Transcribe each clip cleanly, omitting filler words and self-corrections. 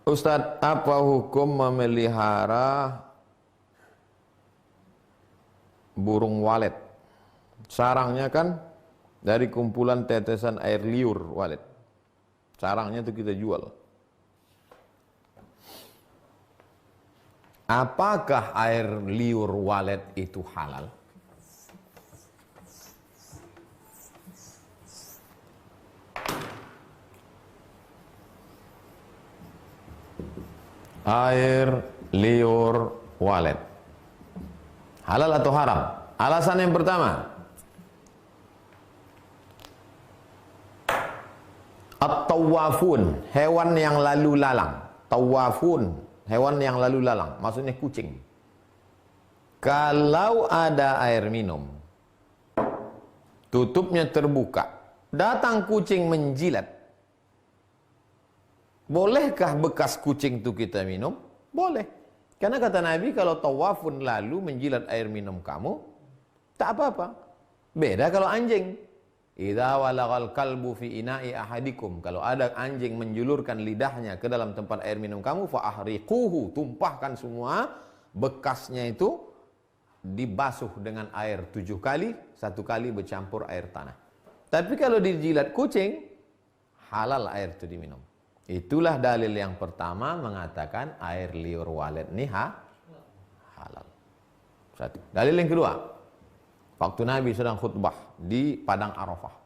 Ustadz, apa hukum memelihara burung walet? Sarangnya kan dari kumpulan tetesan air liur walet. Sarangnya itu kita jual. Apakah air liur walet itu halal? Air liur walet halal atau haram? Alasan yang pertama, at-tawafun, hewan yang lalu lalang. Tawafun, hewan yang lalu lalang, maksudnya kucing. Kalau ada air minum, tutupnya terbuka, datang kucing menjilat, bolehkah bekas kucing itu kita minum? Boleh. Karena kata Nabi, kalau tawafun lalu menjilat air minum kamu, tak apa-apa. Beda kalau anjing. Idza walagal kalbu fi ina'i ahadikum. Kalau ada anjing menjulurkan lidahnya ke dalam tempat air minum kamu, fa ahriquhu, tumpahkan semua bekasnya itu, dibasuh dengan air 7 kali, 1 kali bercampur air tanah. Tapi kalau dijilat kucing, halal air itu diminum. Itulah dalil yang pertama mengatakan air liur walet ini halal. Satu. Dalil yang kedua, waktu Nabi sedang khutbah di Padang Arafah.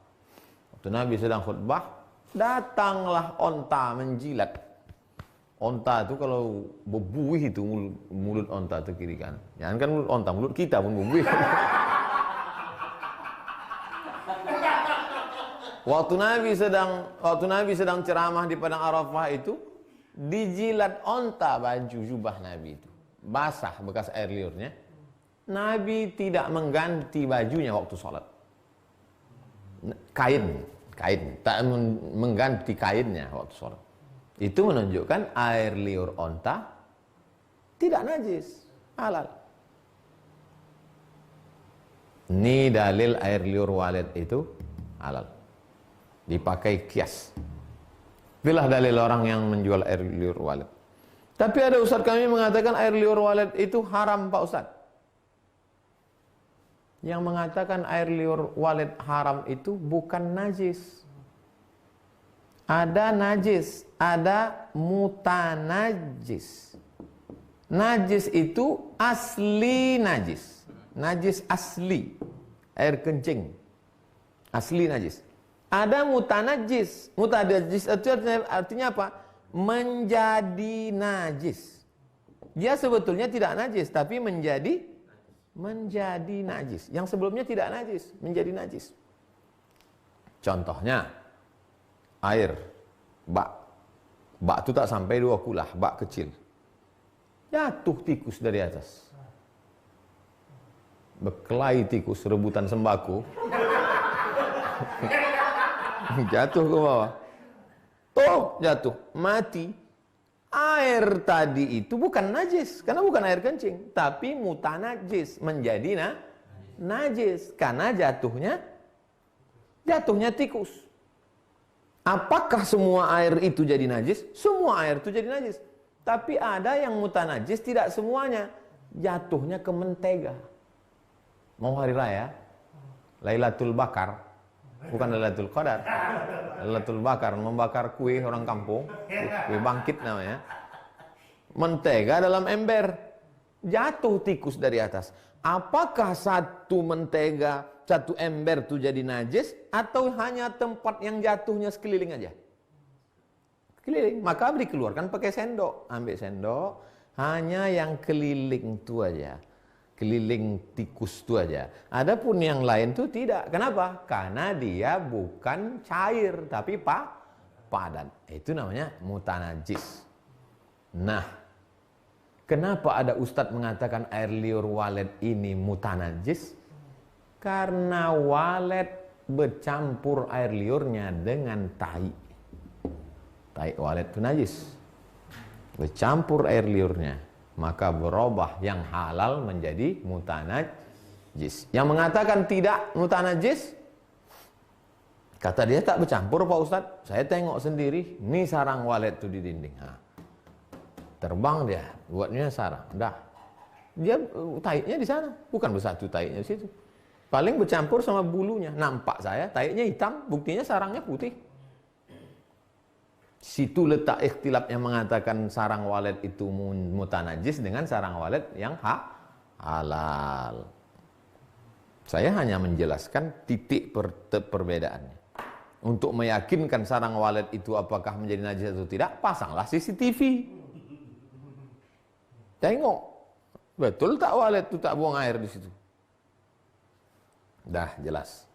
Waktu Nabi sedang khutbah, datanglah onta menjilat. Onta itu kalau berbuih itu mulut onta itu kiri kan. Jangan kan mulut onta, mulut kita pun berbuih. Waktu Nabi sedang ceramah di Padang Arafah itu, dijilat onta baju jubah Nabi itu. Basah bekas air liurnya. Nabi tidak mengganti bajunya waktu sholat. Kain, tak mengganti kainnya waktu sholat. Itu menunjukkan air liur onta tidak najis, halal. Ini dalil air liur walet itu halal. Dipakai kias. Itulah dalil orang yang menjual air liur walet. Tapi ada ustaz kami mengatakan air liur walet itu haram, Pak Ustaz. Yang mengatakan air liur walet haram itu bukan najis. Ada najis, ada mutanajis. Najis itu asli najis. Najis asli. Air kencing. Asli najis. Ada mutanajis. Mutanajis itu artinya apa? Menjadi najis. Dia sebetulnya tidak najis, tapi menjadi najis. Yang sebelumnya tidak najis, menjadi najis. Contohnya, air, bak. Bak itu tak sampai 2 kulah, bak kecil. Jatuh tikus dari atas. Berkelahi tikus, rebutan sembako. Jatuh ke bawah. Jatuh, mati. Air tadi itu bukan najis, karena bukan air kencing, tapi mutanajis, menjadi najis karena jatuhnya tikus. Apakah semua air itu jadi najis? Semua air itu jadi najis. Tapi ada yang mutanajis, tidak semuanya. Jatuhnya ke mentega. Mau hari raya, Lailatul Bakar, bukan Lailatul Qadar. Lailatul Bakar, membakar kue orang kampung, kue bangkit namanya. Mentega dalam ember, jatuh tikus dari atas. Apakah satu mentega, satu ember itu jadi najis, atau hanya tempat yang jatuhnya sekeliling aja? Keliling, maka dikeluarkan pakai sendok. Ambil sendok, hanya yang keliling itu aja. Keliling tikus itu aja. Adapun yang lain itu tidak. Kenapa? Karena dia bukan cair, tapi padat. Itu namanya mutanajis. Nah, kenapa ada ustadz mengatakan air liur walet ini mutanajis? Karena walet bercampur air liurnya dengan tai. Tai walet itu najis. Bercampur air liurnya, maka berubah yang halal menjadi mutanajis. Yang mengatakan tidak mutanajis, kata dia tak bercampur Pak Ustadz. Saya tengok sendiri, ini sarang walet itu di dinding. Terbang dia, buatnya sarang. Dah. Dia taiknya di sana, bukan bersatu taiknya di situ. Paling bercampur sama bulunya. Nampak saya, taiknya hitam, buktinya sarangnya putih. Situ letak ikhtilaf yang mengatakan sarang walet itu mutanajis dengan sarang walet yang halal. Saya hanya menjelaskan titik perbedaannya. Untuk meyakinkan sarang walet itu apakah menjadi najis atau tidak, pasanglah CCTV. Tengok, betul tak walet itu tak buang air di situ? Dah jelas.